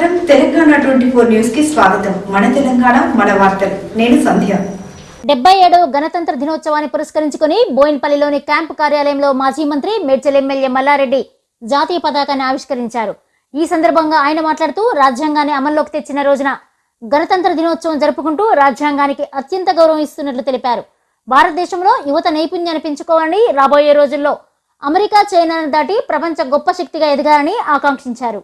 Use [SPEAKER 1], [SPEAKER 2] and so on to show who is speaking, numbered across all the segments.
[SPEAKER 1] నమస్కారం తెలంగాణ 24 న్యూస్ కి స్వాగతం. మన తెలంగాణ మన వార్తలు. నేను సంధ్య.
[SPEAKER 2] 77వ గణతంత్ర దినోత్సవాన్ని పురస్కరించుకుని బోయిన్పల్లిలోని క్యాంపు కార్యాలయంలో మాజీ మంత్రి మేడ్చల్ ఎమ్మెల్యే మల్లారెడ్డి జాతీయ పతాకాన్ని ఆవిష్కరించారు. ఈ సందర్భంగా ఆయన మాట్లాడుతూ రాజ్యాంగాన్ని అమల్లోకి తెచ్చిన రోజున గణతంత్ర దినోత్సవం జరుపుకుంటూ రాజ్యాంగానికి అత్యంత గౌరవం ఇస్తున్నట్లు తెలిపారు. భారతదేశంలో యువత నైపుణ్యాన్ని పెంచుకోవాలని, రాబోయే రోజుల్లో అమెరికా, చైనాను దాటి ప్రపంచ గొప్ప శక్తిగా ఎదగాలని ఆకాంక్షించారు.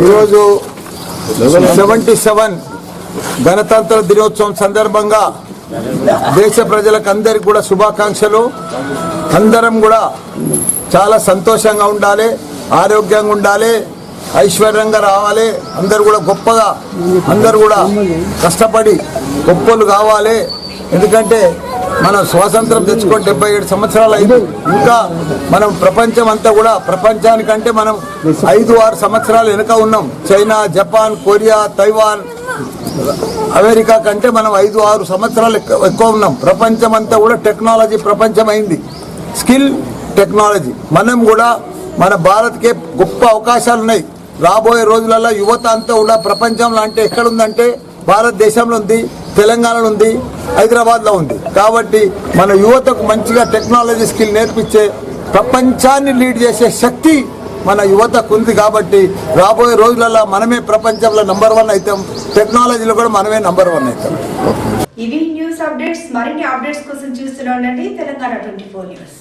[SPEAKER 3] ఈరోజు 77 గణతంత్ర దినోత్సవం సందర్భంగా దేశ ప్రజలకు అందరికి కూడా శుభాకాంక్షలు. అందరం కూడా చాలా సంతోషంగా ఉండాలి, ఆరోగ్యంగా ఉండాలి, ఐశ్వర్యంగా రావాలి. అందరు కూడా గొప్పగా, అందరు కూడా కష్టపడి గొప్పలు కావాలి. ఎందుకంటే మనం స్వాతంత్రం తెచ్చుకొని 77 సంవత్సరాలు అయింది. ఇంకా మనం ప్రపంచం అంతా కూడా, ప్రపంచానికంటే మనం 5-6 సంవత్సరాలు వెనుక ఉన్నాం. China, Japan, Korea, Taiwan, America కంటే మనం 5-6 సంవత్సరాలు ఎక్కువ ఉన్నాం. ప్రపంచం అంతా కూడా టెక్నాలజీ ప్రపంచం అయింది, స్కిల్ టెక్నాలజీ. మనం కూడా మన భారత్కే గొప్ప అవకాశాలు ఉన్నాయి. రాబోయే రోజులలో యువత అంతా కూడా ప్రపంచంలో అంటే ఎక్కడుందంటే భారతదేశంలో ఉంది, తెలంగాణలో ఉంది, హైదరాబాద్లో ఉంది. కాబట్టి మన యువతకు మంచిగా టెక్నాలజీ స్కిల్ నేర్పించే, ప్రపంచాన్ని లీడ్ చేసే శక్తి మన యువతకు ఉంది. కాబట్టి రాబోయే రోజులలో మనమే ప్రపంచంలో నంబర్ 1 అవుతాం, టెక్నాలజీలో కూడా మనమే నంబర్ 1 అవుతాం.
[SPEAKER 1] ఇవి న్యూస్ అప్డేట్స్. మరిన్ని అప్డేట్స్ కోసం చూస్తూనే ఉండండి తెలంగాణ 24 న్యూస్.